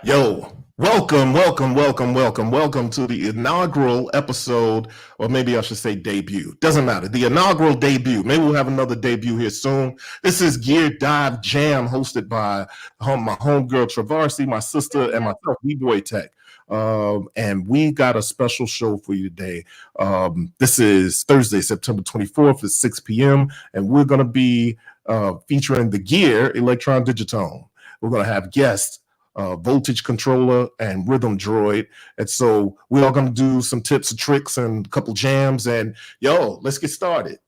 Yo, welcome to the inaugural episode, or maybe I should say debut. Doesn't matter. The inaugural debut. Maybe we'll have another debut here soon. This is Gear Dive Jam, hosted by my homegirl Trovarsi, my sister, and myself, BboyTech. And we got a special show for you today. This is Thursday, September 24th at 6 p.m., and we're going to be featuring the Gear Elektron Digitone. We're going to have guests. Voltage controller and RhythmDroid. And so we're all going to do some tips and tricks and a couple jams. And yo, let's get started.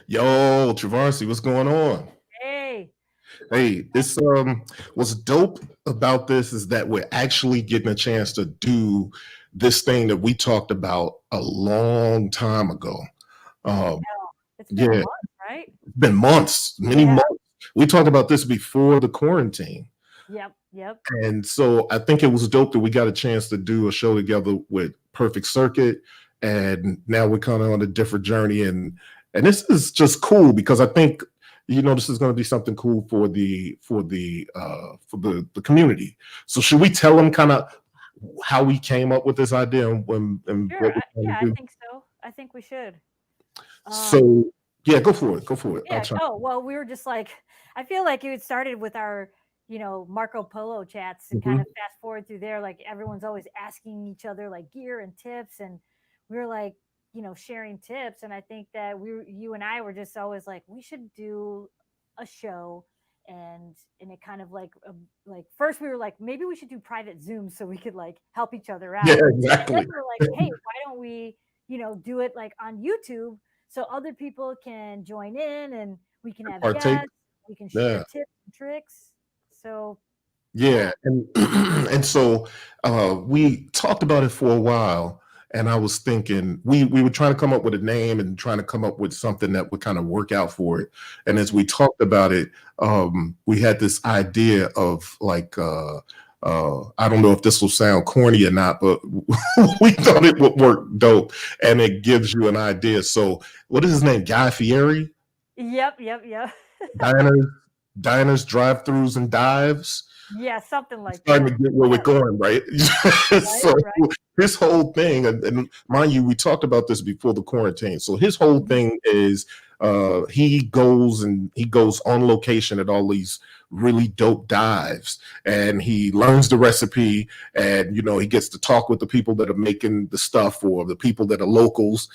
Yo, Trovarsi, what's going on? Hey, this what's dope about this is that we're actually getting a chance to do this thing that we talked about a long time ago. It's been months, right? It's been months, many months. We talked about this before the quarantine. Yep. And so I think it was dope that we got a chance to do a show together with Perfect Circuit, and now we're kind of on a different journey. And this is just cool because I think this is going to be something cool for the community. So should we tell them kind of how we came up with this idea and sure. I think so. I think we should. So yeah, go for it. Yeah. Well, we were just like, I feel like it started with our, Marco Polo chats and kind of fast forward through there. Like everyone's always asking each other like gear and tips, and we were like, sharing tips. And I think that you and I were just always like, we should do a show. And it kind of like first we were like, maybe we should do private Zooms so we could like help each other out. Yeah, exactly. And then we were like, hey, why don't we, do it like on YouTube? So other people can join in and we can have guests, we can share tips and tricks. So and so we talked about it for a while, and I was thinking we were trying to come up with a name and trying to come up with something that would kind of work out for it. And as we talked about it, we had this idea of like I don't know if this will sound corny or not, but we thought it would work dope, and it gives you an idea. So, what is his name? Guy Fieri? Yep. Diners, drive-throughs, and dives. Yeah, something like starting to get where we're going, right? So his whole thing, and mind you, we talked about this before the quarantine. So his whole thing is he goes on location at all these really dope dives, and he learns the recipe, and he gets to talk with the people that are making the stuff or the people that are locals.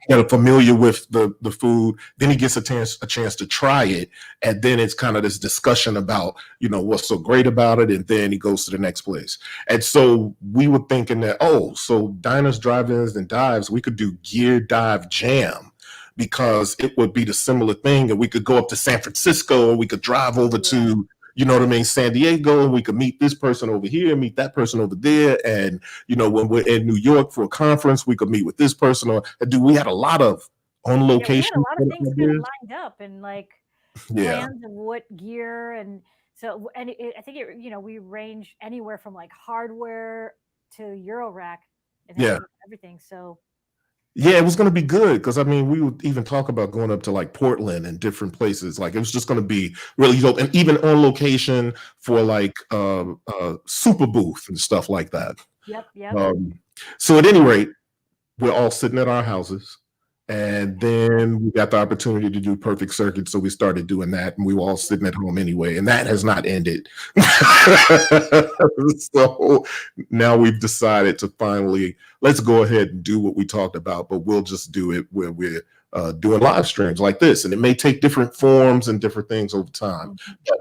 That are familiar with the food. Then he gets a chance to try it, and then it's kind of this discussion about what's so great about it, and then he goes to the next place. And so we were thinking that so diners, drive-ins, and dives, we could do Gear Dive Jam, because it would be the similar thing, and we could go up to San Francisco, or we could drive over to San Diego, and we could meet this person over here, meet that person over there. And, when we're in New York for a conference, we could meet with this person. We had a lot of on location. We had a lot of things kind of lined up and like plans of what gear. And so, and I think we range anywhere from like hardware to Eurorack and everything. So. Yeah, it was going to be good because we would even talk about going up to like Portland and different places. Like it was just going to be really dope, and even on location for like super booth and stuff like that. Yep. So at any rate, we're all sitting at our houses, and then we got the opportunity to do Perfect Circuit, so we started doing that, and we were all sitting at home anyway, and that has not ended. So now we've decided to finally, let's go ahead and do what we talked about, but we'll just do it where we're doing live streams like this, and it may take different forms and different things over time, but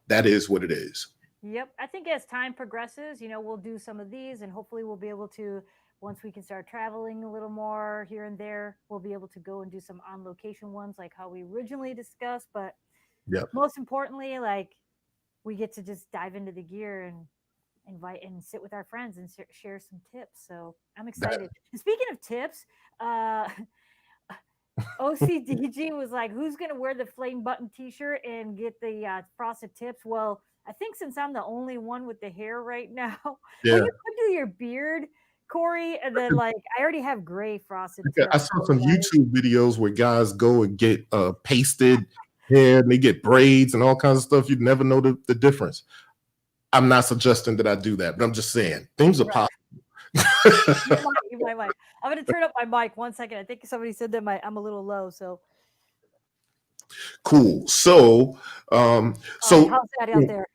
that is what it is. Yep. I think as time progresses, we'll do some of these, and hopefully we'll be able to, once we can start traveling a little more here and there, we'll be able to go and do some on location ones like how we originally discussed. But most importantly, like we get to just dive into the gear and invite and sit with our friends and share some tips. So I'm excited. And speaking of tips, OCDG was like, who's going to wear the flame button t-shirt and get the frosted tips? Well, I think since I'm the only one with the hair right now, well, you could do your beard Corey, and then like I already have gray frosted I tips. saw some YouTube videos where guys go and get pasted hair and they get braids and all kinds of stuff. You'd never know the difference. I'm not suggesting that I do that, but I'm just saying things are possible. You might. I'm going to turn up my mic 1 second. I think somebody said that I'm a little low. So cool. So, how's that out there?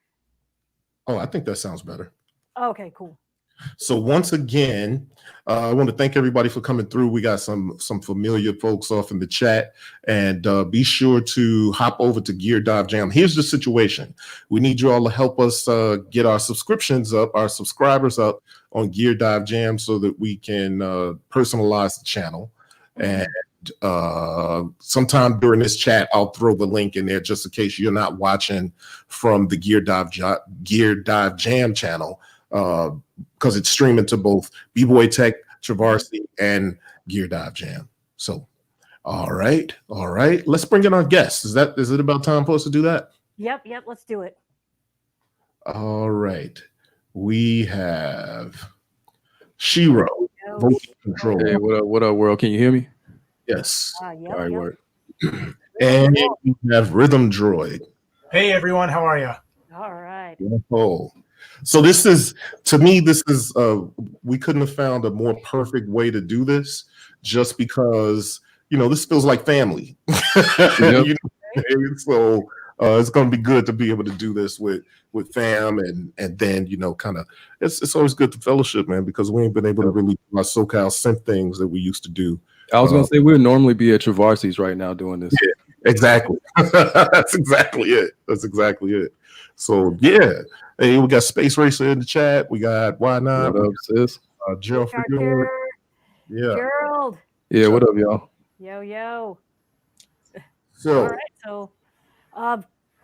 Oh, I think that sounds better. Okay, cool. So once again, I want to thank everybody for coming through. We got some familiar folks off in the chat, and be sure to hop over to Gear Dive Jam. Here's the situation. We need you all to help us get our subscriptions up, our subscribers up on Gear Dive Jam so that we can personalize the channel. And sometime during this chat, I'll throw the link in there just in case you're not watching from the Gear Dive Jam channel. Because it's streaming to both BboyTech, Trovarsi, and Gear Dive Jam. So, all right. Let's bring in our guests. Is it about time for us to do that? Yep. Let's do it. All right. We have Shiro, Voltage Control. Hey, what up, world? Can you hear me? Yes. Yep, all right, work. And we have RhythmDroid. Hey everyone, how are you? All right. Oh. So this is we couldn't have found a more perfect way to do this, just because this feels like family. Yep. So it's going to be good to be able to do this with fam, and then kind of it's always good to fellowship, man, because we ain't been able to really do our SoCal synth things that we used to do. I was gonna say we'd normally be at Trovarsi's right now doing this. Yeah, exactly. That's exactly it. So yeah. Hey, we got Space Racer in the chat. We got Why Not? What up, sis? Gerald. Yeah. Gerald. Yeah, what up, y'all? Yo. So, all right. So,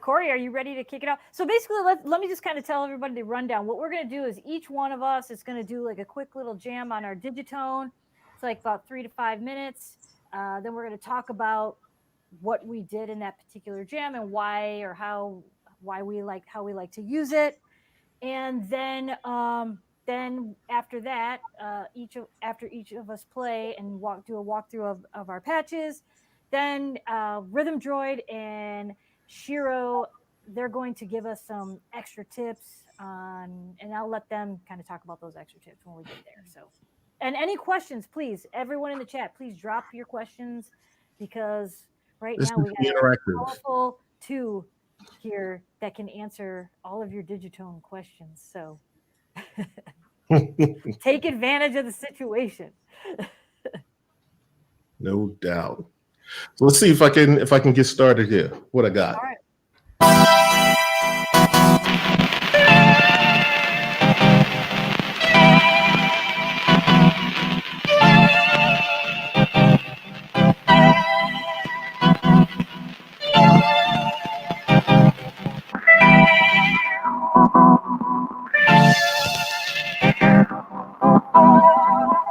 Corey, are you ready to kick it off? So basically, let me just kind of tell everybody the rundown. What we're going to do is each one of us is going to do like a quick little jam on our Digitone. It's like about 3 to 5 minutes. Then we're going to talk about what we did in that particular jam and why we like to use it. And then after that, after each of us play and do a walkthrough of our patches, then RhythmDroid and Shiro, they're going to give us some extra tips on, and I'll let them kind of talk about those extra tips when we get there. So, and any questions, please, everyone in the chat, please drop your questions, because right now we got a powerful 2 here that can answer all of your Digitone questions. So take advantage of the situation. No doubt. So let's see if I can get started here. What I got. All right.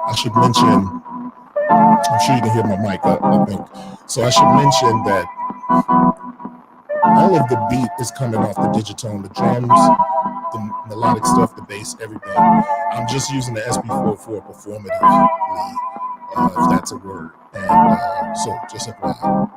I should mention, I'm sure you can hear my mic, I think. So I should mention that all of the beat is coming off the Digitone, the drums, the melodic stuff, the bass, everything. I'm just using the SB44 performatively, if that's a word. And so just FYI.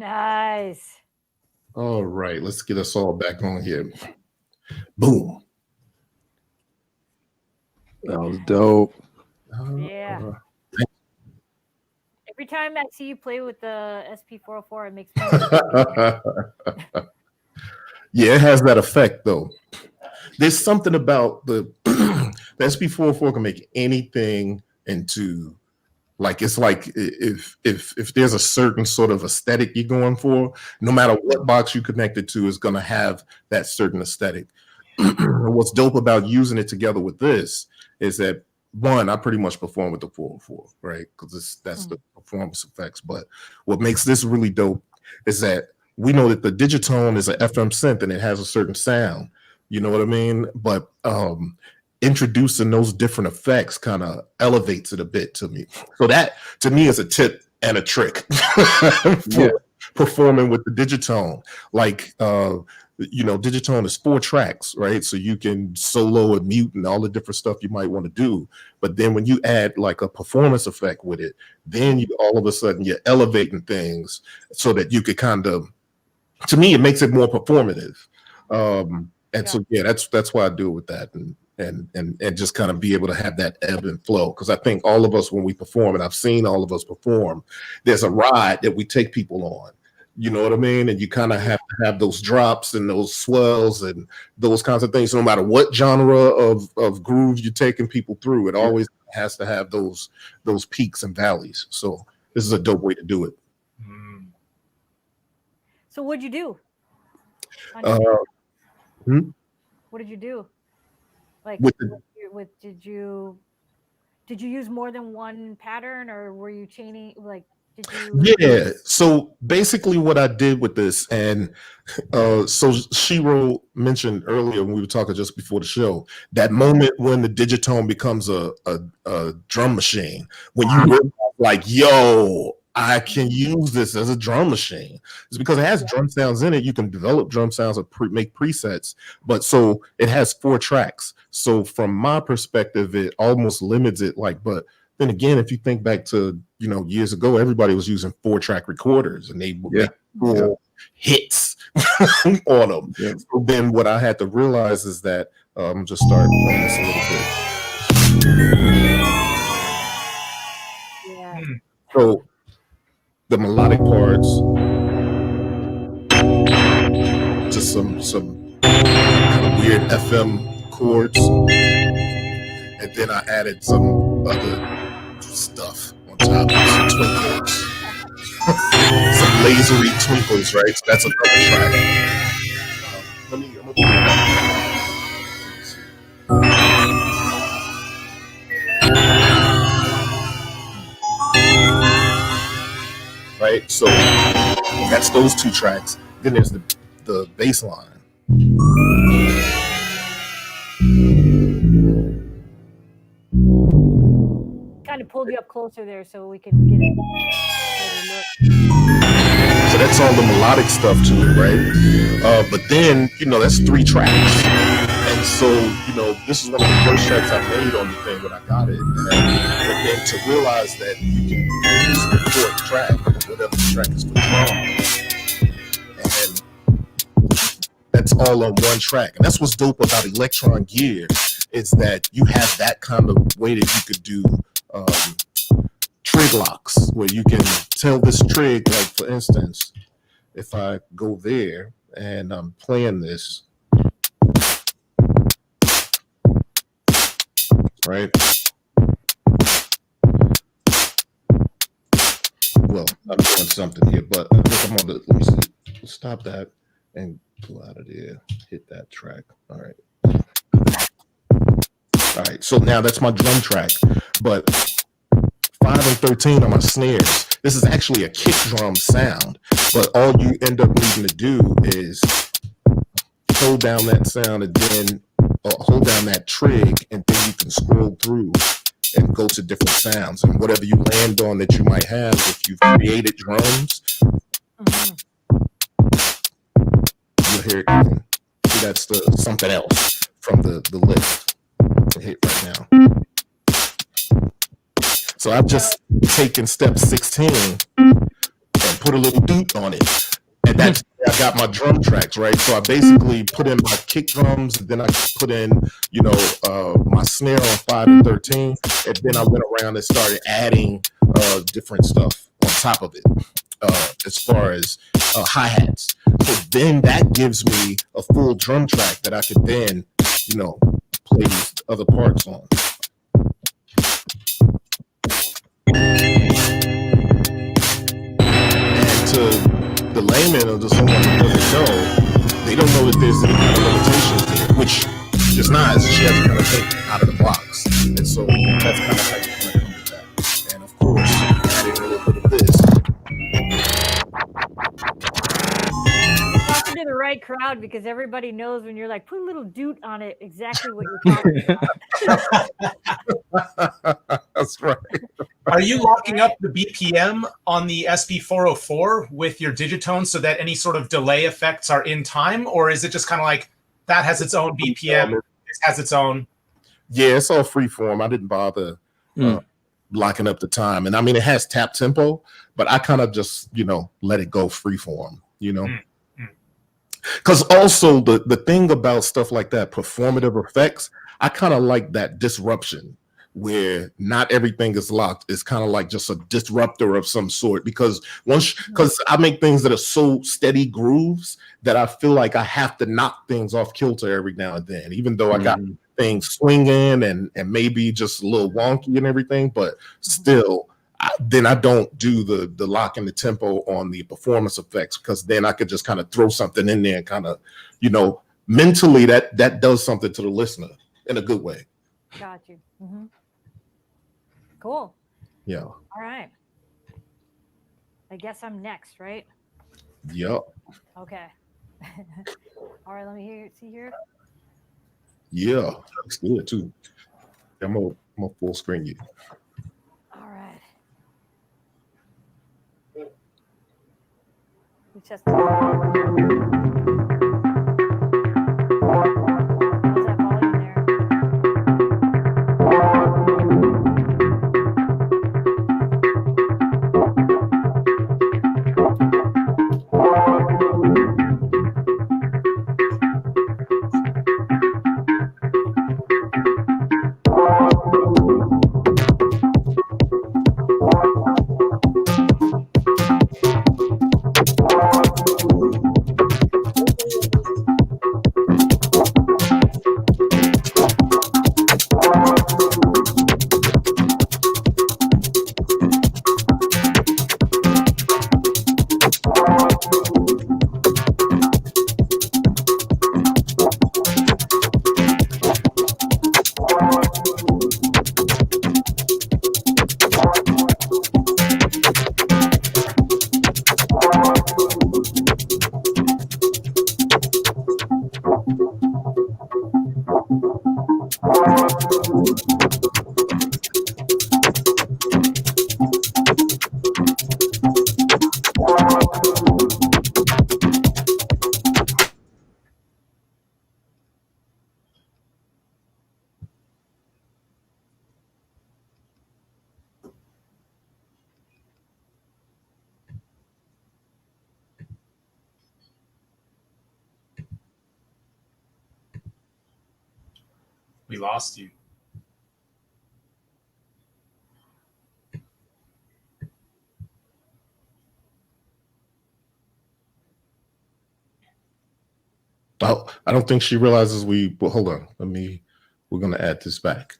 Nice. All right, let's get us all back on here. Boom. That was dope. Yeah. Every time I see you play with the SP404, it makes me yeah, it has that effect though. There's something about the SP404 can make anything into like, it's like if there's a certain sort of aesthetic you're going for, no matter what box you connect it to is going to have that certain aesthetic. What's dope about using it together with this is that one, I pretty much perform with the 404, right? Because that's the performance effects. But what makes this really dope is that we know that the Digitone is an FM synth and it has a certain sound. You know what I mean? But introducing those different effects kind of elevates it a bit to me. So that to me is a tip and a trick for performing with the Digitone. Like Digitone is 4 tracks, right? So you can solo and mute and all the different stuff you might want to do. But then when you add like a performance effect with it, then you all of a sudden you're elevating things so that you could kind of, to me, it makes it more performative. So that's why I do it with that, and just kind of be able to have that ebb and flow. Because I think all of us, when we perform, and I've seen all of us perform, there's a ride that we take people on. You know what I mean? And you kind of have to have those drops and those swells and those kinds of things. So no matter what genre of groove you're taking people through, it always has to have those peaks and valleys. So this is a dope way to do it. So what'd you do? What did you do? Like, did you use more than one pattern, or were you chaining? Like, did you? Yeah. So basically, what I did with this, and so Shiro mentioned earlier when we were talking just before the show, that moment when the Digitone becomes a drum machine, when you realize, like, yo, I can use this as a drum machine. It's because it has drum sounds in it. You can develop drum sounds or make presets, but so it has 4 tracks. So from my perspective, it almost limits it. Like, but then again, if you think back to, years ago, everybody was using 4-track recorders and they would make cool hits on them. Yeah. So then what I had to realize is that just start playing this a little bit. Yeah. So the melodic parts, just some kind of weird FM chords, and then I added some other stuff on top, some twinkles, some lasery twinkles, right? So that's another track. I'm right, so that's those 2 tracks. Then there's the bass line. Kind of pulled you up closer there so we can get it. So that's all the melodic stuff to it, right? But then, that's 3 tracks. And so, this is one of the first tracks I made on the thing when I got it. And then to realize that you can use the 4th track, whatever the track is for drum, and that's all on 1 track. And that's what's dope about Elektron gear, is that you have that kind of way that you could do trig locks, where you can tell this trig, like for instance, if I go there and I'm playing this, right? Well, I'm doing something here, but I think I'm on the, let me see. Let's stop that and pull out of there, hit that track. All right. All right, so now that's my drum track, but 5 and 13 are my snares. This is actually a kick drum sound, but all you end up needing to do is hold down that sound and then hold down that trig, and then you can scroll through and go to different sounds, and whatever you land on that you might have, if you've created drums, you'll hear it again. See, that's something else from the list to hit right now. So I've just taken step 16 and put a little doot on it. And that's where I got my drum tracks, right? So I basically put in my kick drums, and then I put in, my snare on 5 and 13, and then I went around and started adding different stuff on top of it, as far as hi-hats. So then that gives me a full drum track that I could then, play these other parts on. And to the layman or just someone who doesn't know, they don't know that there's any kind of limitations there, which is not. She has to kind of think out of the box. And so that's kind of how you kind of come with that. And of course, adding a little bit of this. Talking to the right crowd, because everybody knows when you're like, put a little doot on it, exactly what you're talking about. That's right. Are you locking up the BPM on the SP404 with your Digitone so that any sort of delay effects are in time? Or is it just kind of like that has its own BPM, it has its own? Yeah, it's all free form. I didn't bother locking up the time. And I mean, it has tap tempo, but I kind of just, let it go free form, Because also the thing about stuff like that, performative effects, I kind of like that disruption where not everything is locked. It's kind of like just a disruptor of some sort, because I make things that are so steady grooves that I feel like I have to knock things off kilter every now and then, even though I got things swinging and maybe just a little wonky and everything, but still then I don't do the lock and the tempo on the performance effects, because then I could just kind of throw something in there and kind of, mentally that does something to the listener in a good way. Got you. Mm-hmm. Cool. Yeah. All right. I guess I'm next, right? Yep. Okay. All right. Let me see here. Yeah. Let's do it too. I'm gonna full screen you. All right. We just. We lost you. Oh, I don't think she realizes well, hold on. We're going to add this back.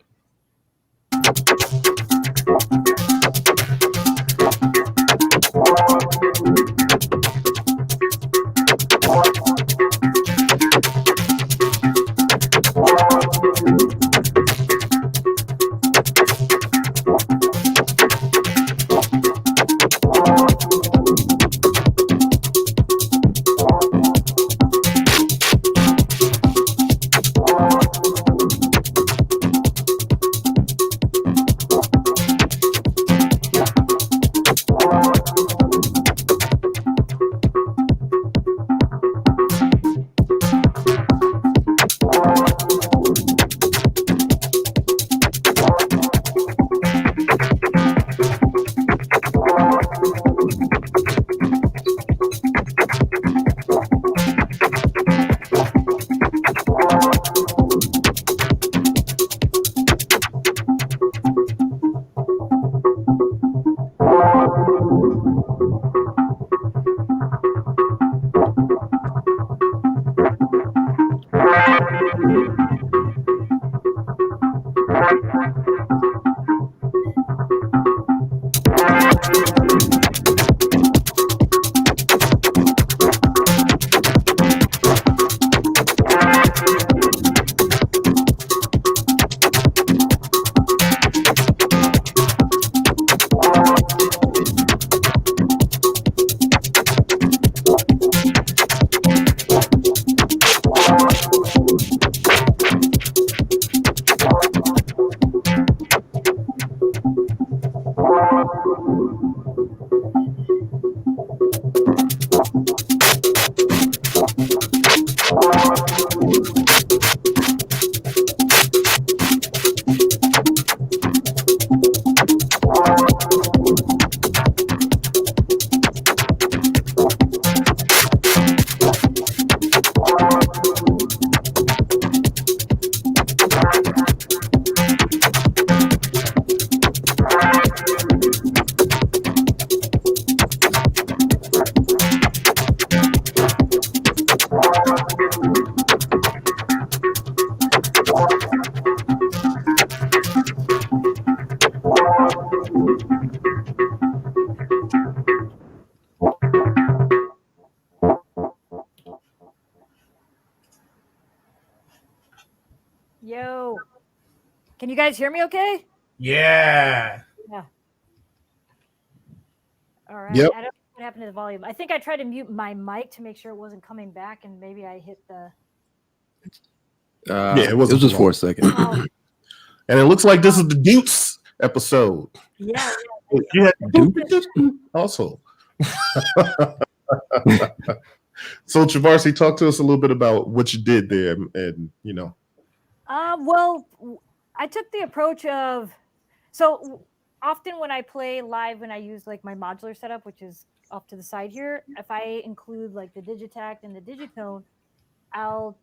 Yo, can you guys hear me okay? Yeah. Yeah. All right. Yep. I don't know what happened to the volume. I think I tried to mute my mic to make sure it wasn't coming back, and maybe I hit the. Yeah, it was wasn't just for for long. a second. Oh, And it looks like this is the Dukes episode. yeah. You had Duke also. So Trovarsi, talk to us a little bit about what you did there, and you know. Well, I took the approach of, so often when I play live, when I use like my modular setup, which is off to the side here, if I include like the Digitact and the Digitone, I'll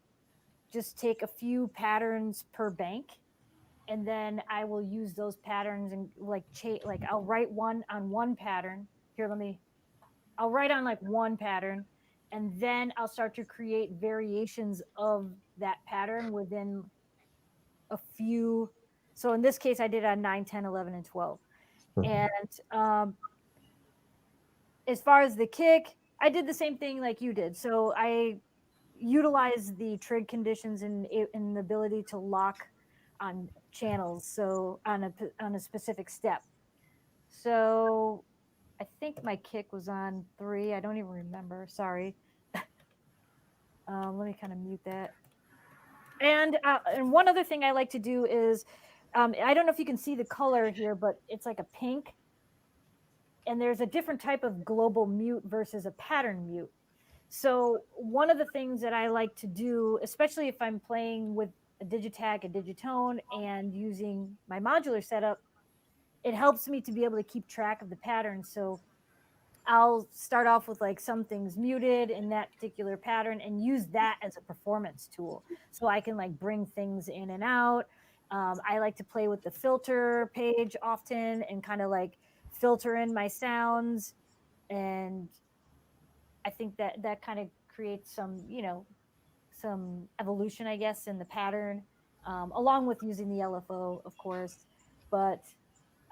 just take a few patterns per bank, and then I will use those patterns and like I'll write one on one pattern. Here, I'll write on like one pattern, and then I'll start to create variations of that pattern within a few. So in this case, I did on 9, 10, 11, and 12. And as far as the kick, I did the same thing like you did. So I utilized the trig conditions and the ability to lock on channels. So on a specific step. So I think my kick was on 3. I don't even remember. Sorry. Let me kind of mute that. And one other thing I like to do is, I don't know if you can see the color here, but it's like a pink. And there's a different type of global mute versus a pattern mute. So one of the things that I like to do, especially if I'm playing with a Digitac, a Digitone, and using my modular setup, it helps me to be able to keep track of the patterns. So I'll start off with like some things muted in that particular pattern and use that as a performance tool. So I can like bring things in and out. I like to play with the filter page often and kind of like filter in my sounds. And I think that kind of creates some, some evolution, I guess, in the pattern, along with using the LFO, of course. But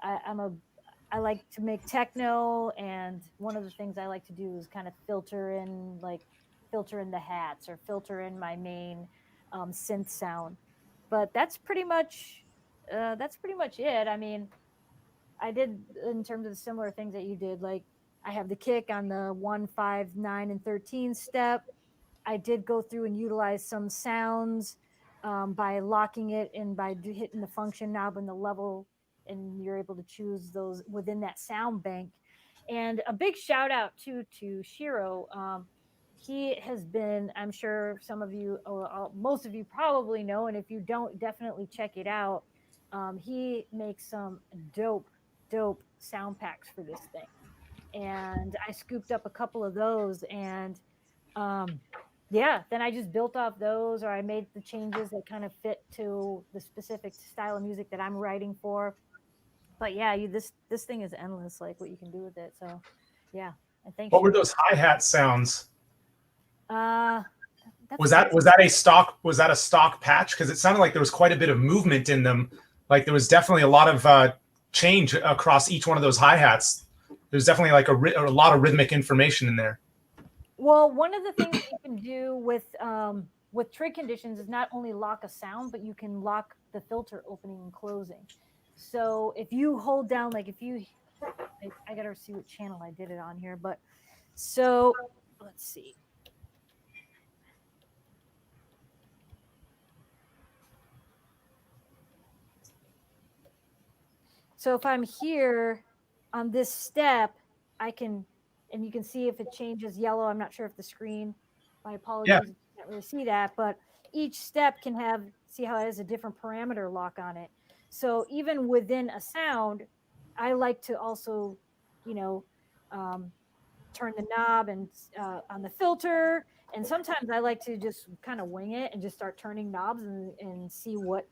I like to make techno, and one of the things I like to do is kind of filter in the hats or filter in my main synth sound. But that's pretty much it. I mean, I did in terms of the similar things that you did. Like I have the kick on the 1, 5, 9, and 13 step. I did go through and utilize some sounds by locking it and by hitting the function knob and the level, and you're able to choose those within that sound bank. And a big shout out to Shiro. He has been, I'm sure some of you, or most of you probably know, and if you don't, definitely check it out. He makes some dope sound packs for this thing. And I scooped up a couple of those, and yeah, then I just built off those, or I made the changes that kind of fit to the specific style of music that I'm writing for. But yeah, this thing is endless, like what you can do with it. So yeah, and thanks. What were those hi-hat sounds? That Was that a stock patch? Because it sounded like there was quite a bit of movement in them. Like there was definitely a lot of change across each one of those hi-hats. There's definitely like a lot of rhythmic information in there. Well, one of the things you can do with trig conditions is not only lock a sound, but you can lock the filter opening and closing. So if you hold down, like if you, I gotta see what channel I did it on here, but so let's see. So if I'm here on this step, I can, and you can see if it changes yellow. I'm not sure if the screen, my apologies, Yeah. you can't really see that, but each step can have, see how it has a different parameter lock on it. So even within a sound, I like to also, you know, turn the knob and on the filter. And sometimes I like to just kind of wing it and just start turning knobs and see what,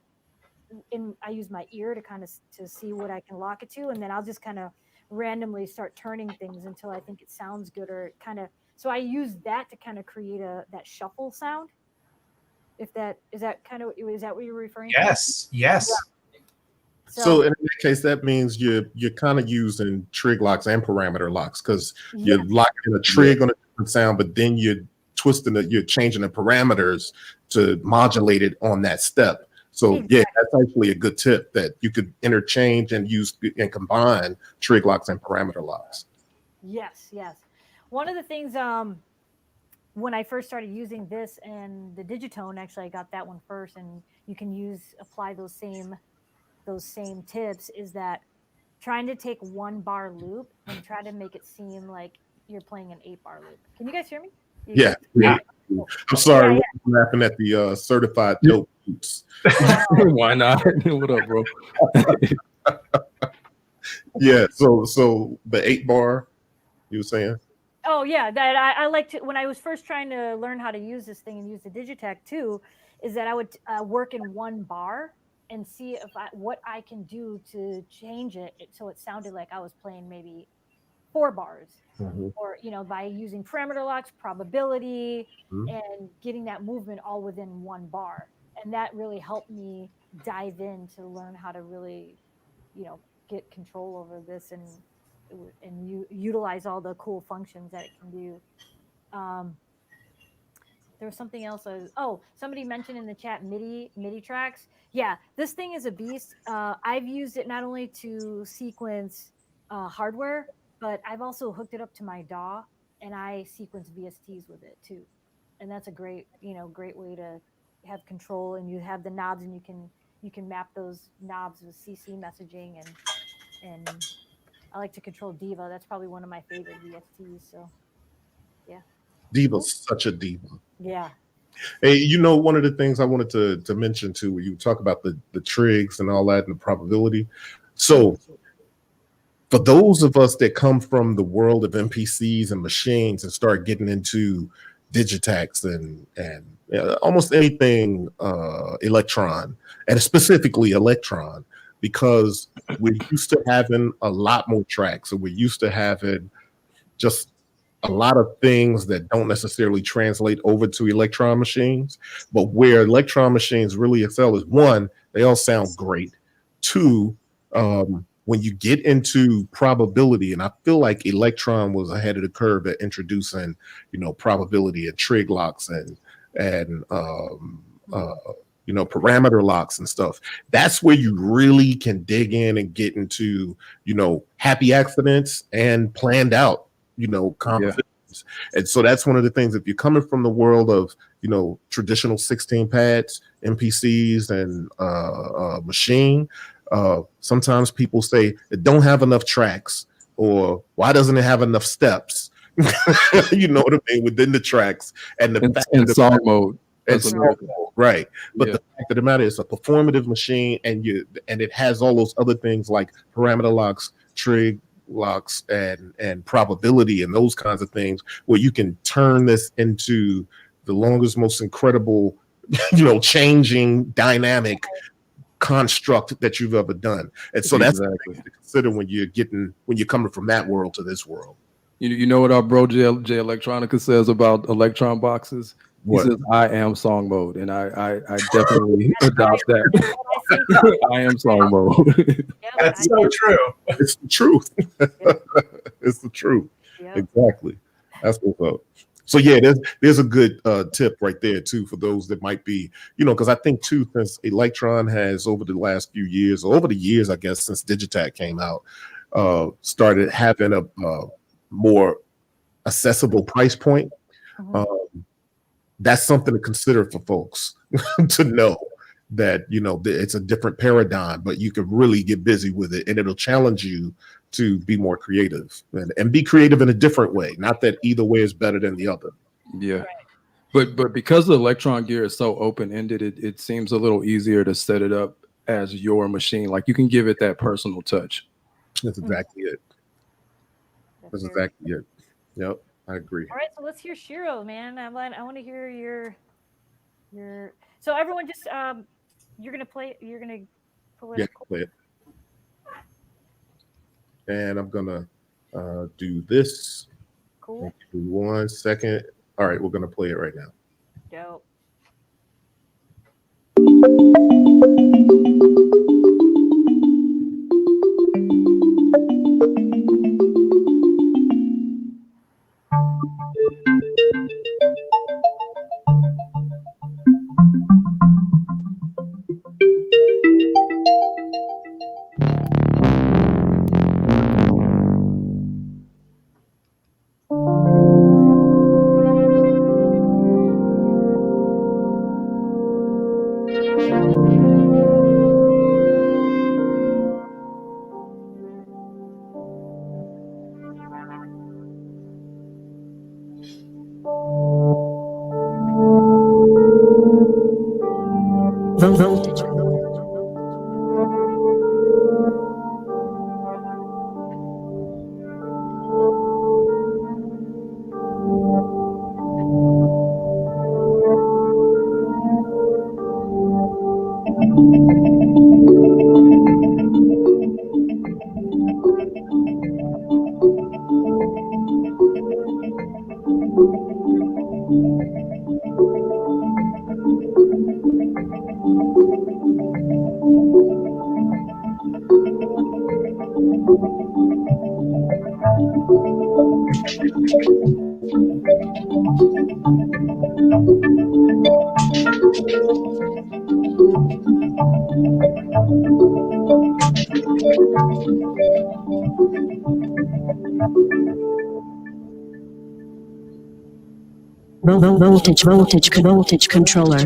I use my ear to kind of to see what I can lock it to, and then I'll just kind of randomly start turning things until I think it sounds good, or kind of. So I use that to kind of create that shuffle sound. If that is that kind of, is that what you're referring to? Yes. Yeah. So in that case, that means you're kind of using trig locks and parameter locks, because you're locking a trig on a different sound, but then you're you're changing the parameters to modulate it on that step. So yeah, that's actually a good tip, that you could interchange and use and combine trig locks and parameter locks. Yes, yes. One of the things when I first started using this and the Digitone, actually I got that one first, and you can apply those same tips, is that trying to take 1 bar loop and try to make it seem like you're playing an 8-bar loop. Can you guys hear me? Yeah. I'm sorry, I'm laughing at the certified dope loops. Why not? What up, bro? Yeah. So the 8-bar, you were saying? Oh yeah, that I like to, when I was first trying to learn how to use this thing and use the Digitech too, is that I would work in 1 bar and see if what I can do to change it so it sounded like I was playing maybe 4 bars, or by using parameter locks, probability, and getting that movement all within 1 bar, and that really helped me dive in to learn how to really, get control over this and utilize all the cool functions that it can do. There was something else. Somebody mentioned in the chat MIDI tracks. Yeah, this thing is a beast. I've used it not only to sequence hardware, but I've also hooked it up to my DAW, and I sequence VSTs with it too. And that's a great way to have control, and you have the knobs, and you can map those knobs with CC messaging, and I like to control Diva. That's probably one of my favorite VSTs. So, yeah. Diva's such a diva. Yeah. Hey, one of the things I wanted to mention too, where you talk about the trigs and all that and the probability. So, for those of us that come from the world of MPCs and machines and start getting into Digitechs and almost anything Elektron, and specifically Elektron, because we're used to having a lot more tracks, so we're used to having just a lot of things that don't necessarily translate over to Elektron machines. But where Elektron machines really excel is, 1, they all sound great. 2, when you get into probability, and I feel like Elektron was ahead of the curve at introducing, probability and trig locks and parameter locks and stuff. That's where you really can dig in and get into, happy accidents and planned out, compositions. Yeah. And so that's one of the things, if you're coming from the world of, traditional 16 pads, MPCs and machine, sometimes people say it don't have enough tracks, or why doesn't it have enough steps? You know what I mean, within the tracks, and the fact in song mode. It's right. But the fact of the matter is, a performative machine, and it has all those other things like parameter locks, trig locks, and probability, and those kinds of things, where you can turn this into the longest, most incredible, changing dynamic construct that you've ever done. And so that's something to consider when you're coming from that world to this world. You know what our bro Jay Electronica says about Elektron boxes? He says, I am song mode. And I definitely adopt that. I am song mode. That's so true. It's the truth. It's the truth. Exactly. That's what's up. So yeah, there's a good tip right there too for those that might be, because I think too, since Elektron has over the last few years, or over the years, I guess, since Digitakt came out, started having a more accessible price point. That's something to consider for folks to know that, it's a different paradigm, but you can really get busy with it and it'll challenge you to be more creative and be creative in a different way. Not that either way is better than the other. Yeah. But because the Elektron gear is so open-ended, it seems a little easier to set it up as your machine. Like you can give it that personal touch. That's exactly it. That's exactly it. Yep, I agree. All right, so let's hear Shiro, man. I want to hear your. So everyone, just you're gonna play. You're gonna pull it. Yeah, play it. And I'm gonna do this. Cool. 1 second. All right, we're gonna play it right now. Dope. Voltage. Voltage controller. Voltage controller.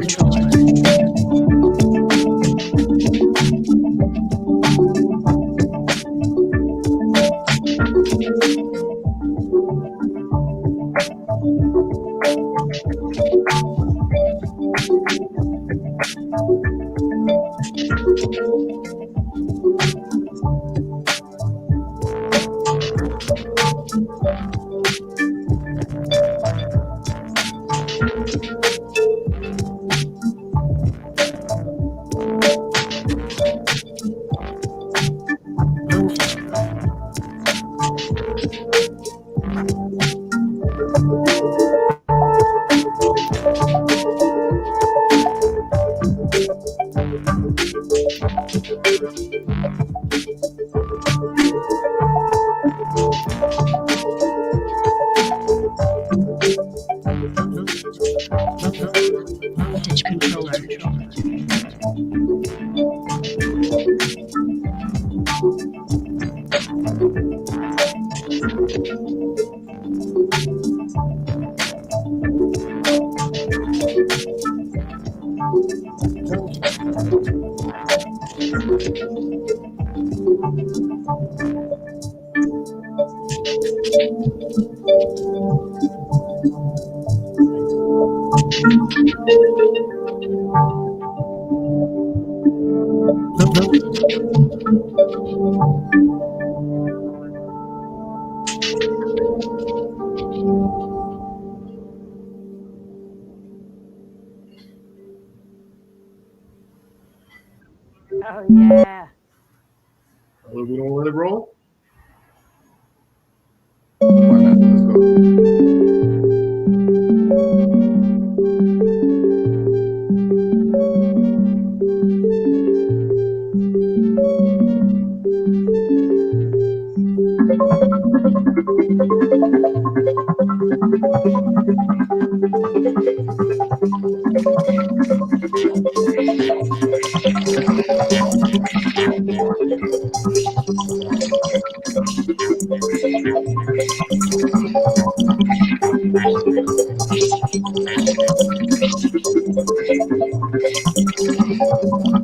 Oh yeah. We don't let it roll. Why not? Let's go. Well,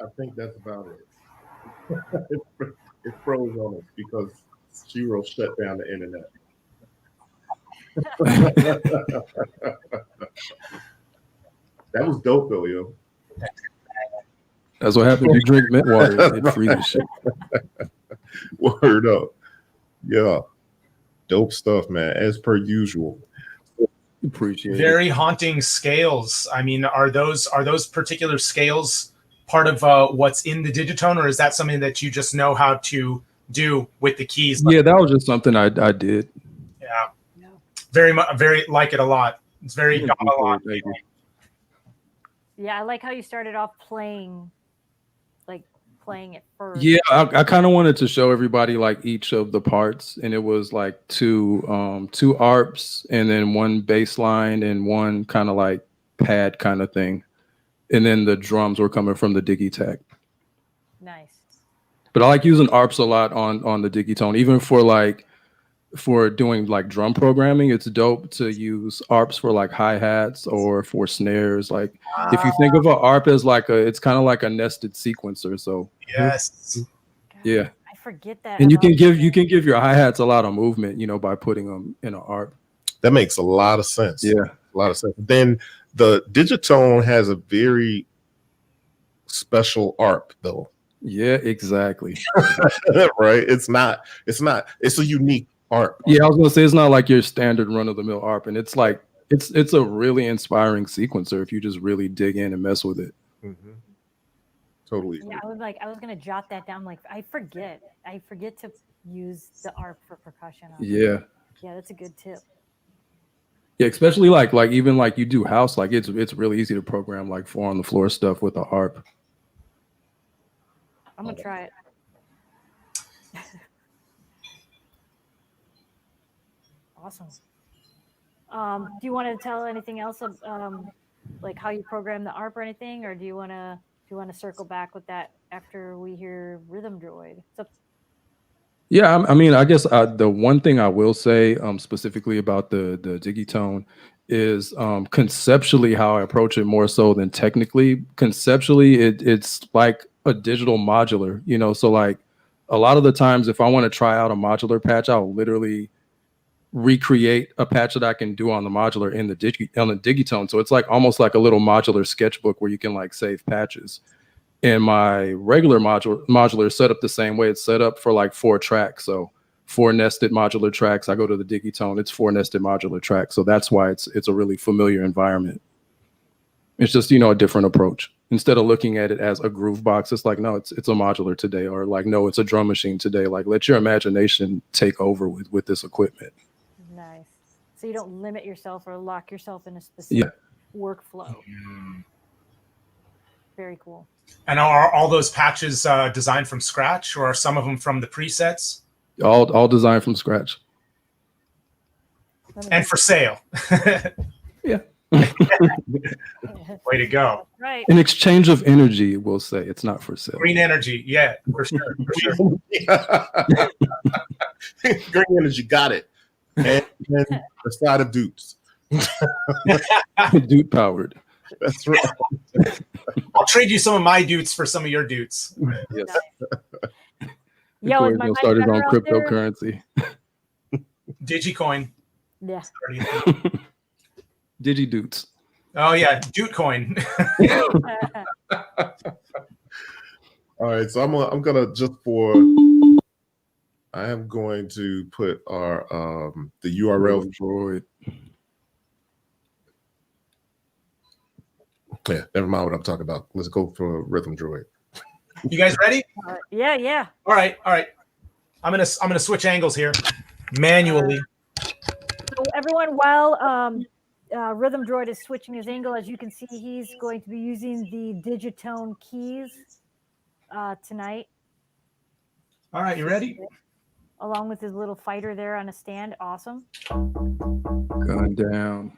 I think that's about it. It froze on us because Shiro shut down the internet. That was dope though, yo. That's what happens. You drink mint water, it freezes shit. Word up. Yeah. Dope stuff, man, as per usual. Appreciate it. Very haunting scales. I mean, are those particular scales part of what's in the Digitone, or is that something that you just know how to do with the keys? Yeah, that was just something I did. Yeah. Very much, very like it a lot. It's very Yeah, Gamelan. thank you. Yeah, I like how you started off playing it first. Yeah, I kind of wanted to show everybody like each of the parts, and it was like two ARPs and then one bass line and one kind of like pad kind of thing, and then the drums were coming from the Digitech. Nice. But I like using ARPs a lot on the Digitone, even for doing like drum programming. It's dope to use ARPs for like hi-hats or for snares. Like if you think of an ARP as like it's kind of like a nested sequencer. So Yes. God, yeah, I forget that. and you about can give your hi-hats a lot of movement, by putting them in an ARP. That makes a lot of sense. Yeah, A lot of sense. Then the Digitone has a very special ARP though. yeah, exactly. Right? It's a unique ARP. Yeah, I was gonna say it's not like your standard run-of-the-mill ARP, and it's like it's a really inspiring sequencer if you just really dig in and mess with it. Mm-hmm. Totally. Yeah, I was gonna jot that down. Like I forget to use the ARP for percussion. Yeah. Yeah, that's a good tip. Yeah, especially like even like you do house, like it's really easy to program like 4 on the floor stuff with the ARP. I'm gonna try it. Awesome. Do you want to tell anything else of like how you program the ARP or anything, or do you want to circle back with that after we hear RhythmDroid? Yeah, I mean, I guess the one thing I will say specifically about the Digitone is conceptually how I approach it more so than technically. Conceptually, it's like a digital modular, so like a lot of the times if I want to try out a modular patch, I'll literally recreate a patch that I can do on the modular in the Digitone. So it's like almost like a little modular sketchbook where you can like save patches. And my regular modular is set up the same way. It's set up for like 4 tracks. So 4 nested modular tracks. I go to the Digitone, it's 4 nested modular tracks. So that's why it's a really familiar environment. It's just, a different approach. Instead of looking at it as a groove box, it's like, no, it's a modular today, or like, no, it's a drum machine today. Like, let your imagination take over with this equipment. Nice. So you don't limit yourself or lock yourself in a specific workflow. Very cool. And are all those patches designed from scratch, or are some of them from the presets? All designed from scratch. And for sale. Yeah. Way to go. Right. An exchange of energy, we'll say. It's not for sale. Green energy. Yeah, for sure. For sure. Green energy, got it. And the side of dupes. Dude powered. That's right. I'll trade you some of my dudes for some of your dudes. Yes. Yo, Corey's is my gonna mic start his better own out there? cryptocurrency. Digicoin. Yeah. DigiDutes. Oh yeah, Dutecoin. All right, so I'm gonna I am going to put our the URL. Droid. Yeah, never mind what I'm talking about. Let's go for RhythmDroid. You guys ready? Yeah. All right. I'm gonna switch angles here manually. So everyone, while RhythmDroid is switching his angle, as you can see, he's going to be using the Digitone keys tonight. All right, you ready? along with his little fighter there on a stand. Awesome. Gun down.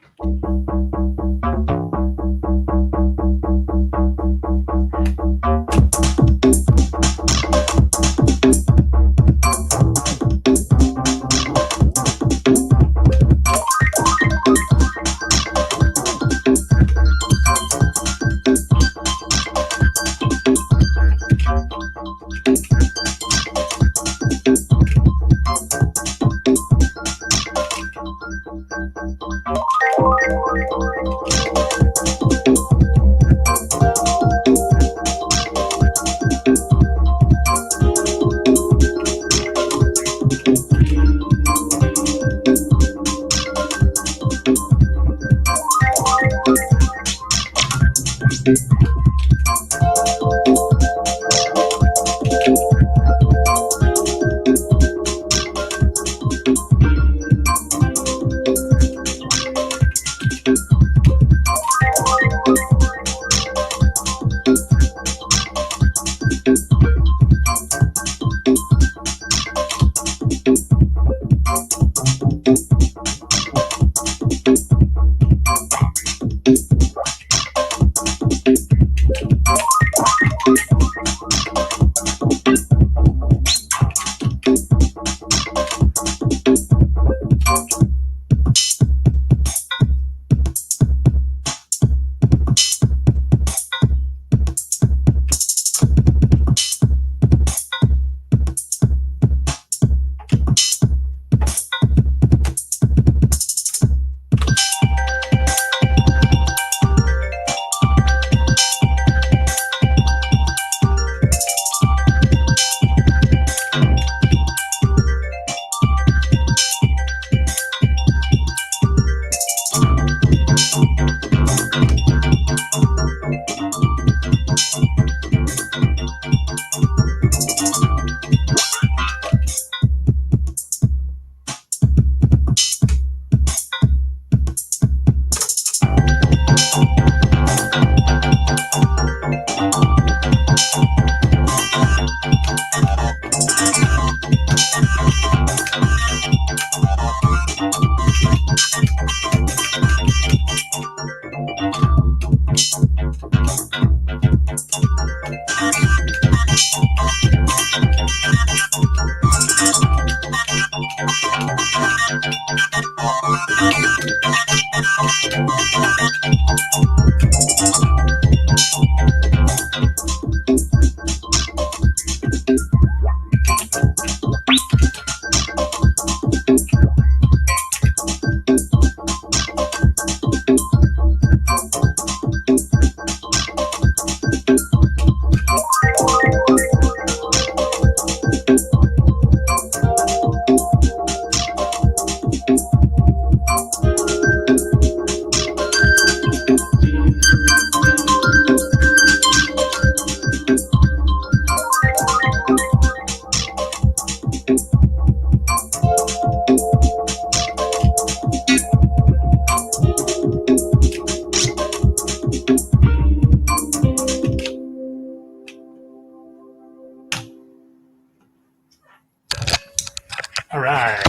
All right.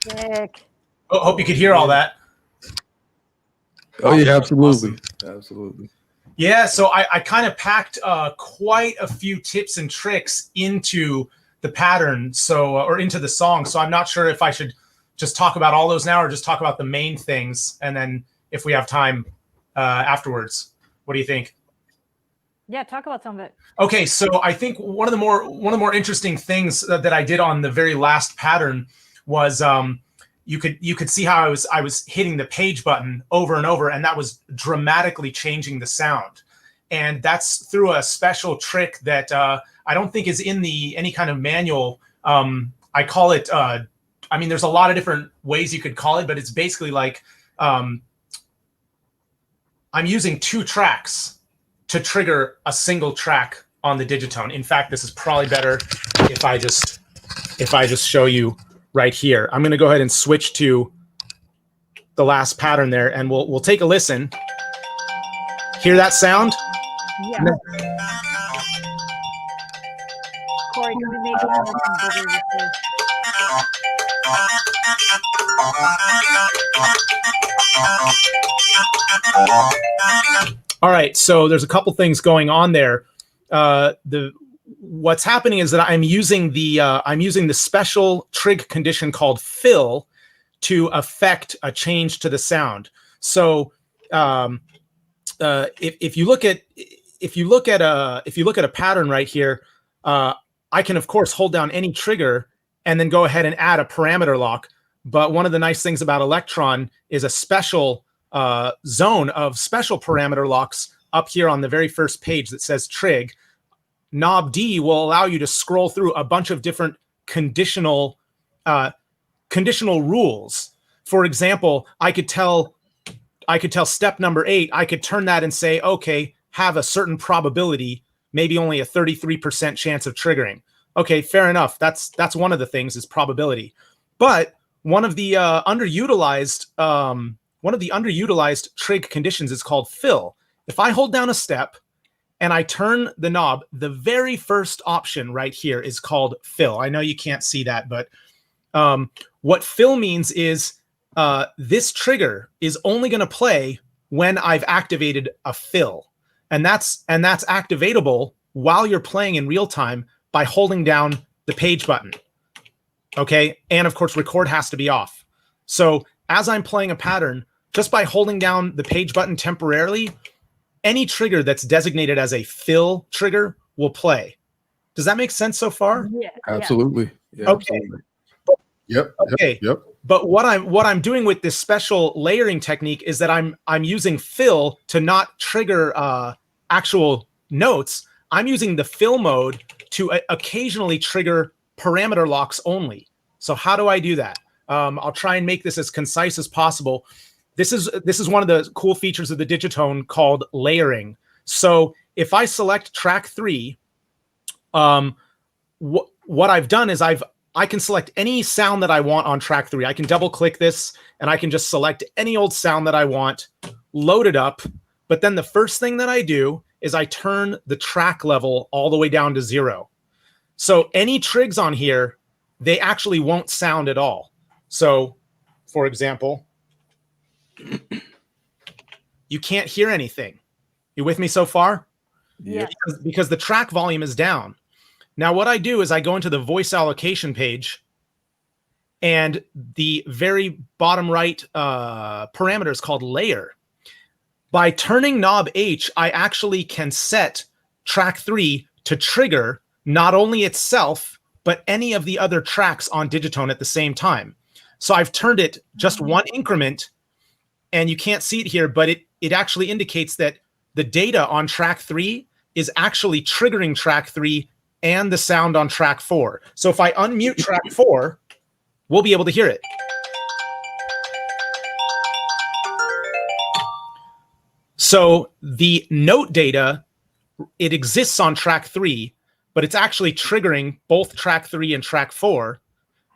Sick. Oh, hope you could hear all that. Oh yeah, absolutely, Awesome. absolutely. Yeah, so I kind of packed quite a few tips and tricks into the pattern, or into the song. So I'm not sure if I should just talk about all those now or just talk about the main things, and then if we have time afterwards. What do you think? Yeah, talk about some of it. Okay, so I think one of the more interesting things that I did on the very last pattern was you could see how I was hitting the page button over and over, and that was dramatically changing the sound. And that's through a special trick that I don't think is in any kind of manual. I call it. I mean, there's a lot of different ways you could call it, but it's basically like I'm using 2 tracks to trigger a single track on the Digitone. In fact, this is probably better if I just show you right here. I'm going to go ahead and switch to the last pattern there, and we'll take a listen. Hear that sound? Yeah. Of course, Corey, can we make it listen bigger just to... All right, so there's a couple things going on there. What's happening is that I'm using the special trig condition called fill to affect a change to the sound. So if you look at a pattern right here, I can of course hold down any trigger and then go ahead and add a parameter lock. But one of the nice things about Elektron is a special zone of special parameter locks up here on the very first page that says trig. Knob D will allow you to scroll through a bunch of different conditional rules. For example, I could tell step number 8, I could turn that and say, okay, have a certain probability, maybe only a 33% chance of triggering. Okay, fair enough. That's one of the things is probability. But one of the underutilized trig conditions is called fill. If I hold down a step and I turn the knob, the very first option right here is called fill. I know you can't see that, but what fill means is this trigger is only going to play when I've activated a fill. And that's activatable while you're playing in real time by holding down the page button. Okay, and of course record has to be off. So as I'm playing a pattern, just by holding down the page button temporarily, any trigger that's designated as a fill trigger will play. Does that make sense so far? Yeah. Absolutely. Yeah, Okay. absolutely. Yep. Okay. Yep. But what I'm doing with this special layering technique is that I'm using fill to not trigger actual notes. I'm using the fill mode to occasionally trigger parameter locks only. So how do I do that? I'll try and make this as concise as possible. This is one of the cool features of the Digitone called layering. So if I select track 3, what I've done is I can select any sound that I want on track 3. I can double click this and I can just select any old sound that I want, load it up. But then the first thing that I do is I turn the track level all the way down to 0. So any trigs on here, they actually won't sound at all. So for example, you can't hear anything. You with me so far? Yeah. Because the track volume is down. Now what I do is I go into the voice allocation page, and the very bottom right parameter is called layer. By turning knob H, I actually can set track 3 to trigger not only itself, but any of the other tracks on Digitone at the same time. So I've turned it just one increment, and you can't see it here, but it actually indicates that the data on track 3 is actually triggering track 3 and the sound on track 4. So if I unmute track 4, we'll be able to hear it. So the note data, it exists on track 3, but it's actually triggering both track 3 and track 4.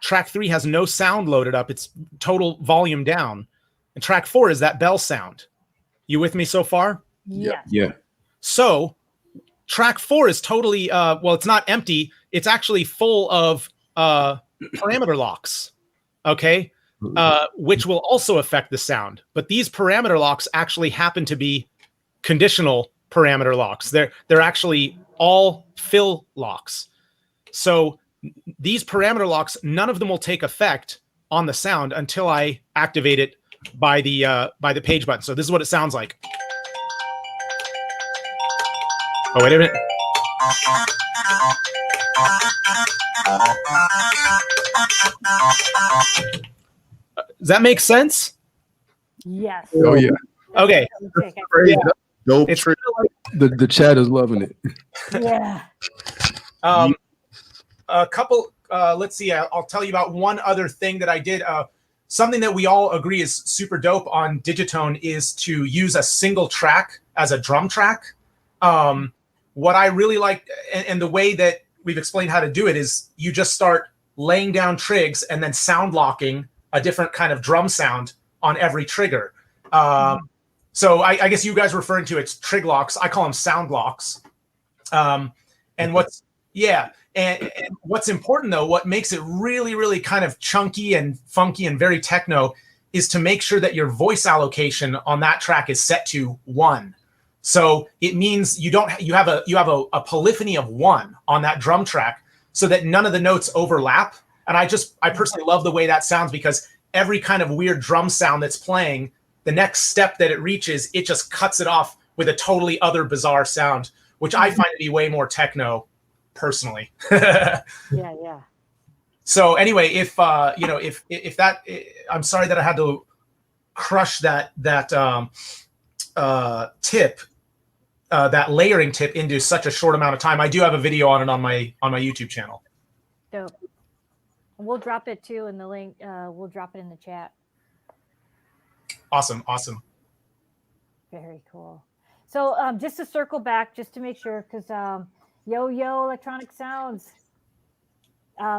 Track 3 has no sound loaded up. It's total volume down. And track 4 is that bell sound. You with me so far? Yeah. Yeah. So track 4 is totally, well, it's not empty. It's actually full of parameter locks, okay? Which will also affect the sound. But these parameter locks actually happen to be conditional parameter locks. They're actually all fill locks. So these parameter locks, none of them will take effect on the sound until I activate it by the page button. So this is what it sounds like. Oh, wait a minute. Does that make sense? Yes. Oh yeah. Okay. Great. Yeah. Dope It's trick. The chat is loving it. Yeah. A couple, let's see, I'll tell you about one other thing that I did. Something that we all agree is super dope on Digitone is to use a single track as a drum track. What I really like, and the way that we've explained how to do it, is you just start laying down trigs and then sound locking a different kind of drum sound on every trigger. So I guess you guys are referring to it's trig locks. I call them sound locks. And Yeah. And what's important though, what makes it really, really kind of chunky and funky and very techno is to make sure that your voice allocation on that track is set to 1. So it means you have a polyphony of 1 on that drum track so that none of the notes overlap. And I personally love the way that sounds, because every kind of weird drum sound that's playing, the next step that it reaches, it just cuts it off with a totally other bizarre sound, which I find to be way more techno personally. Yeah. So anyway, if that, I'm sorry that I had to crush that tip, that layering tip into such a short amount of time. I do have a video on it on my YouTube channel. Dope. We'll drop it too in the link. We'll drop it in the chat. Awesome. Very cool. So just to circle back, just to make sure, because Yo Electronic Sounds,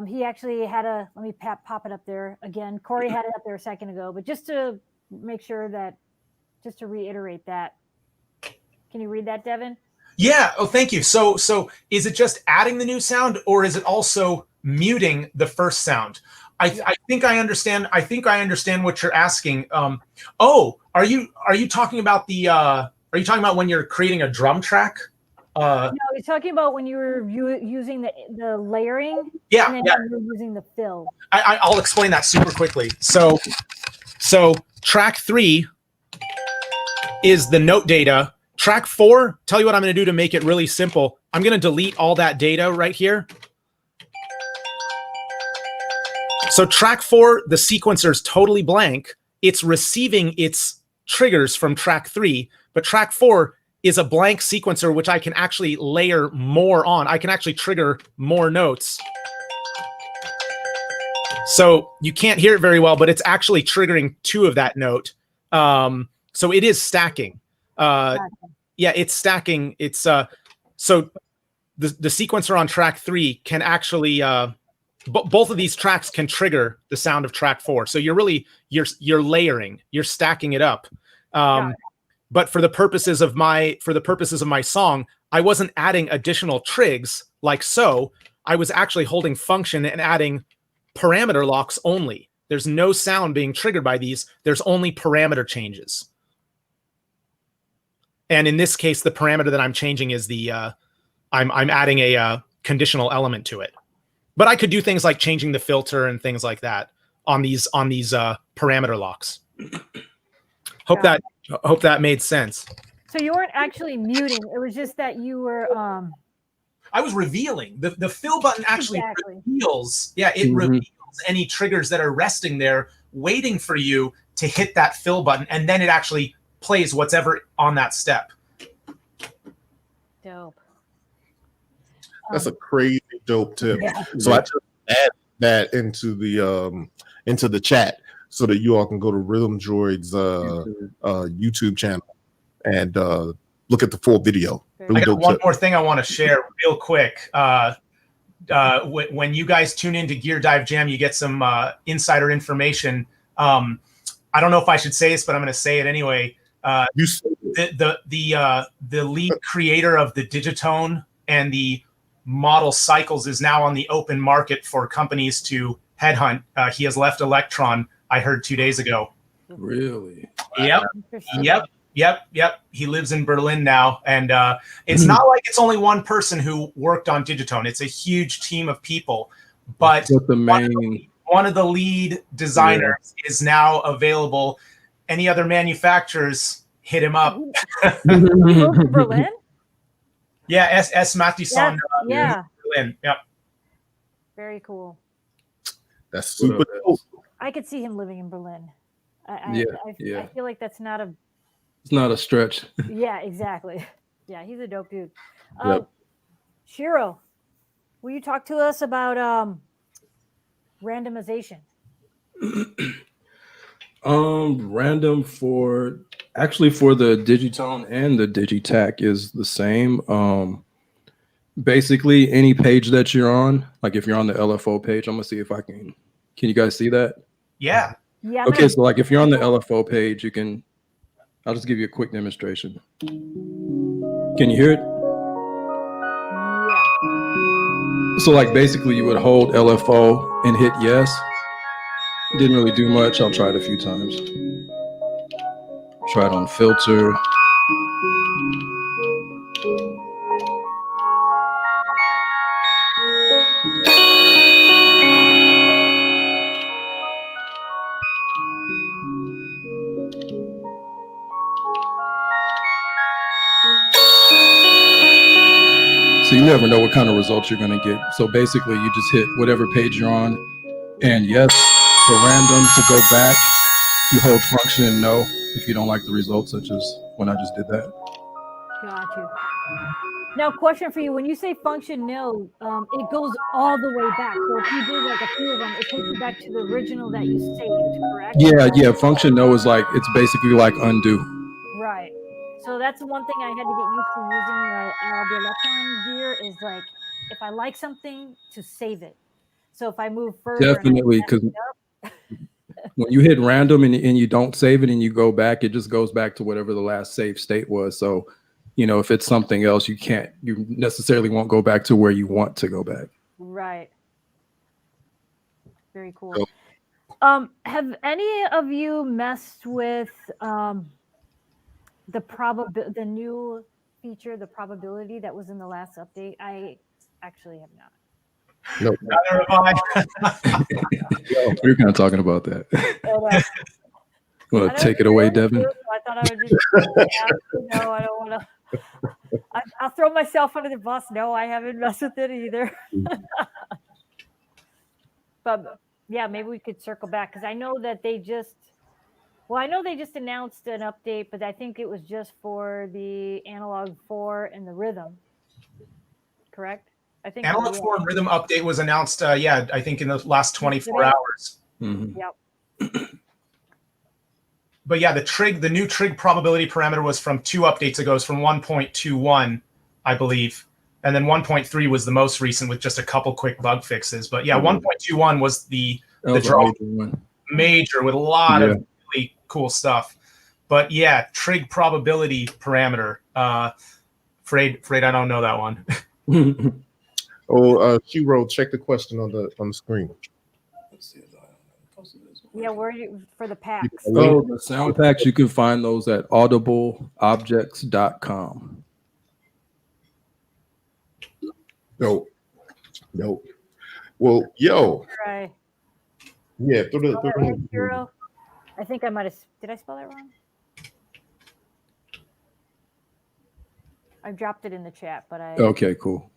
he actually had let me pop it up there again. Corey had it up there a second ago, but just to make sure that, just to reiterate that. Can you read that, Devin? Yeah. Oh, thank you. So is it just adding the new sound, or is it also muting the first sound? I think I understand. I think I understand what you're asking. Oh, are you talking about the? Are you talking about when you're creating a drum track? No, he's talking about when you were using the layering. Yeah, and then yeah. you're using the fill. I'll explain that super quickly. So track 3 is the note data. Track 4, tell you what I'm going to do to make it really simple. I'm going to delete all that data right here. So track 4, the sequencer is totally blank. It's receiving its triggers from track 3, but track 4 is a blank sequencer, which I can actually layer more on. I can actually trigger more notes. So you can't hear it very well, but it's actually triggering 2 of that note. So it is stacking. Yeah, it's stacking. It's so the sequencer on track 3 can actually both of these tracks can trigger the sound of track 4. So you're layering, you're stacking it up. But for the purposes of my song, I wasn't adding additional trigs like so. I was actually holding function and adding parameter locks only. There's no sound being triggered by these. There's only parameter changes. And in this case, the parameter that I'm changing is I'm adding a conditional element to it. But I could do things like changing the filter and things like that on these parameter locks. Hope that made sense. So you weren't actually muting. It was just that you were. I was revealing. The fill button actually reveals. Yeah, it reveals any triggers that are resting there, waiting for you to hit that fill button, and then it actually plays what's ever on that step. Dope. That's a crazy dope tip. Yeah. So I just add that into the chat so that you all can go to RhythmDroid's YouTube channel and look at the full video. Really I got one more thing I want to share real quick. When you guys tune into Gear Dive Jam, you get some insider information. I don't know if I should say this, but I'm going to say it anyway. The lead creator of the Digitone and the model cycles is now on the open market for companies to headhunt. He has left Elektron, I heard 2 days ago. Really? Yep. He lives in Berlin now. And it's not like it's only one person who worked on Digitone. It's a huge team of people. But one of the lead designers is now available. Any other manufacturers, hit him up. Berlin? Yeah, S. Mattisson. Yeah. Berlin. Yep. Very cool. That's super cool. I could see him living in Berlin. I feel like that's not a. It's not a stretch. Yeah, exactly. Yeah, he's a dope dude. Yep. Shiro, will you talk to us about randomization? Random for the Digitone and the Digitac is the same. Basically any page that you're on, like if you're on the LFO page, I'm gonna see if I can you guys see that? Yeah. Yeah. Okay, so like if you're on the LFO page, I'll just give you a quick demonstration. Can you hear it? Yeah. So like basically you would hold LFO and hit yes. Didn't really do much. I'll try it a few times. Try it on filter. So you never know what kind of results you're going to get. So basically you just hit whatever page you're on and yes for random. To go back, you hold function and no if you don't like the results, such as when I just did that. Got you. Now, question for you: when you say function no, it goes all the way back. So if you did like a few of them, it takes you back to the original that you saved, correct? Yeah. Function no is like, it's basically like undo. Right. So that's the one thing I had to get used to using the Elektron gear is like if I like something to save it. So if I move further, Definitely, because when you hit random and you don't save it and you go back, it just goes back to whatever the last save state was. So, you know, if it's something else, you necessarily won't go back to where you want to go back. Right. Very cool. Have any of you messed with the new feature, the probability that was in the last update? I actually have not. No, Neither have I. We were kind of talking about that. Want to take it away, Devin? I thought I would just ask. No, I don't want to. I'll throw myself under the bus. No, I haven't messed with it either. But yeah, maybe we could circle back because I know that they just. Well, I know they just announced an update, but I think it was just for the Analog 4 and the Rhythm. Correct? I think Analog 4 and Rhythm update was announced. I think in the last 24 hours. Mm-hmm. Yep. But yeah, the new trig probability parameter was from 2 updates ago. It's from 1.21, I believe. And then 1.3 was the most recent with just a couple quick bug fixes. But yeah, 1.21 was the draw major with a lot of really cool stuff. But yeah, trig probability parameter. Afraid I don't know that one. She wrote, check the question on the screen. Yeah, where you for the packs? Oh, the sound packs, you can find those at audibleobjects.com. No. Well, yo. Right. Yeah, through the Hero. I think I might have. Did I spell that wrong? I dropped it in the chat, but I. Okay, cool.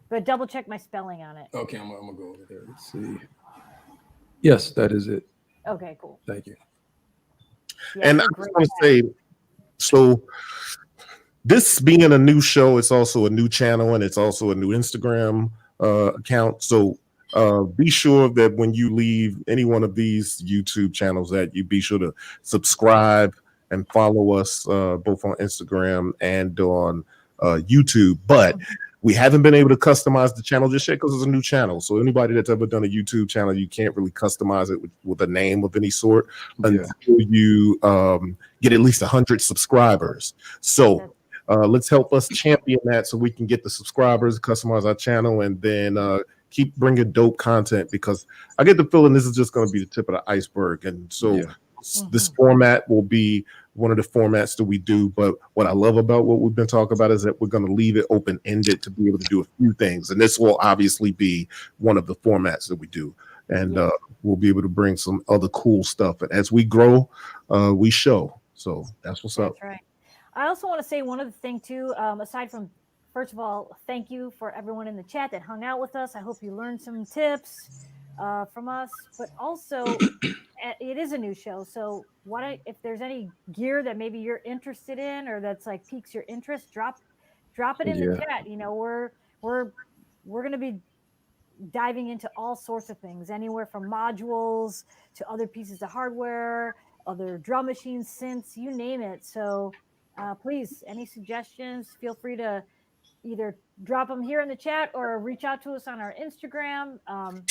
But double check my spelling on it. Okay, I'm gonna go over there. Let's see. Yes, that is it. Okay, cool. Thank you. Yeah, and I just want to say, so this being a new show, it's also a new channel and it's also a new Instagram account. So be sure that when you leave any one of these YouTube channels, that you be sure to subscribe and follow us both on Instagram and on YouTube. But we haven't been able to customize the channel just yet because it's a new channel. So anybody that's ever done a YouTube channel, you can't really customize it with a name of any sort until you get at least 100 subscribers. So let's help us champion that so we can get the subscribers, customize our channel, and then keep bringing dope content, because I get the feeling this is just going to be the tip of the iceberg. And so this format will be one of the formats that we do. But what I love about what we've been talking about is that we're going to leave it open-ended to be able to do a few things. And this will obviously be one of the formats that we do. And we'll be able to bring some other cool stuff. And as we grow, we show. So that's what's up. That's right. I also want to say one other thing too, aside from, first of all, thank you for everyone in the chat that hung out with us. I hope you learned some tips from us, but also it is a new show. So if there's any gear that maybe you're interested in or that's like piques your interest, drop it in the chat. You know, we're going to be diving into all sorts of things, anywhere from modules to other pieces of hardware, other drum machines, synths, you name it. So please, any suggestions, feel free to either drop them here in the chat or reach out to us on our Instagram and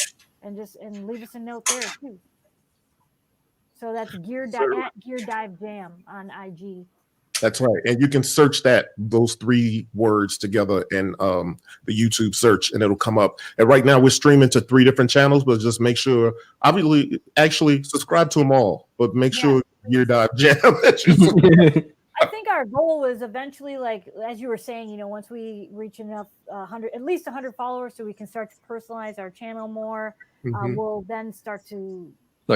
leave us a note there too. So that's Gear Dive Jam on IG. That's right. And you can search those 3 words together in the YouTube search, and it'll come up. And right now we're streaming to 3 different channels, but just make sure, obviously, actually subscribe to them all, but make sure Gear Dive Jam that you I think our goal was eventually, like, as you were saying, you know, once we reach enough, at least 100 followers, so we can start to personalize our channel more, we'll then start to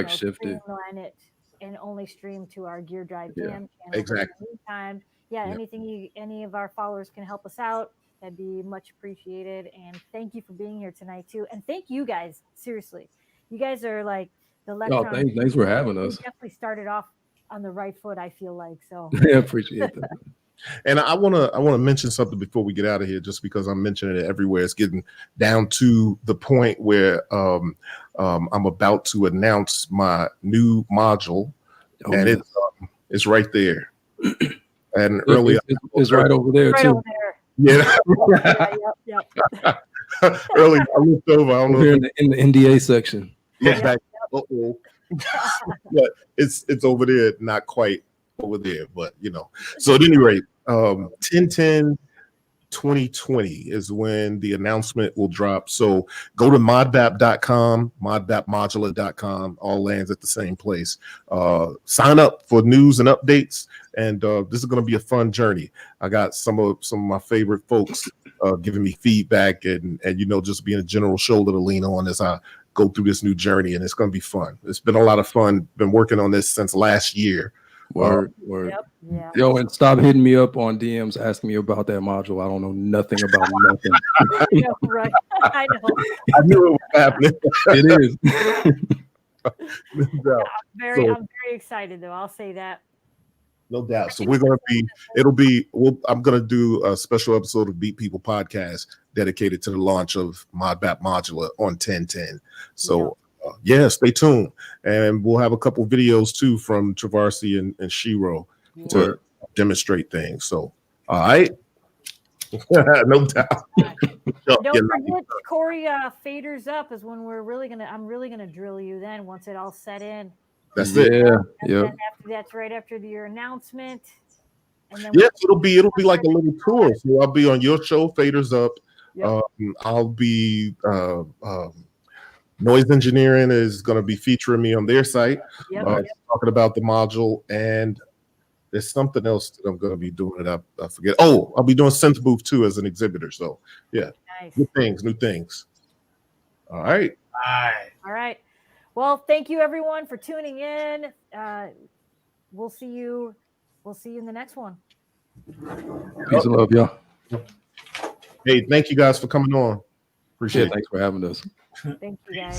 shift it. Streamline it and only stream to our Gear Drive Jam channel. Exactly. But in the meantime, anything any of our followers can help us out, that'd be much appreciated. And thank you for being here tonight too. And thank you guys, seriously. You guys are like the Elektron. Thanks for having us. Definitely started off on the right foot, I feel like. So yeah, appreciate that. And I wanna mention something before we get out of here, just because I'm mentioning it everywhere. It's getting down to the point where I'm about to announce my new module, and it's right there. And earlier, it's right over there right too. Over there. Yeah. Earlier, I looked over. I don't know. Here in the NDA section. Yeah. But it's over there, not quite over there, but you know. So at any rate, 10/10/2020 is when the announcement will drop. So go to modbap.com, modbapmodular.com, all lands at the same place. Sign up for news and updates, and this is going to be a fun journey. I got some of my favorite folks giving me feedback, and you know, just being a general shoulder to lean on as I go through this new journey, and it's going to be fun. It's been a lot of fun. Been working on this since last year. Word. Yep. Yeah. Yo, and stop hitting me up on DMs asking me about that module. I don't know nothing about nothing. Yeah, right. I know. I knew it was happening. It is. No, I'm very excited though. I'll say that. no doubt. So I'm going to do a special episode of Beat People Podcast dedicated to the launch of Modbap Modular on 10/10. So stay tuned. And we'll have a couple videos too from Trovarsi and Shiro to demonstrate things. So, all right. No doubt. Don't forget, Corey, faders up is when I'm really gonna drill you then once it all set in. That's it. Yeah. That's right after your announcement. And then it'll be like a little tour. So I'll be on your show, Faders Up. Yep. I'll be Noise Engineering is going to be featuring me on their site, talking about the module, and there's something else that I'm going to be doing that I forget. Oh, I'll be doing Synth Booth too as an exhibitor. So yeah, nice. New things. All right. All right. Well, thank you everyone for tuning in. We'll see you in the next one. Peace and love, y'all. Hey, thank you guys for coming on. Appreciate it. Thanks for having us. Thank you guys.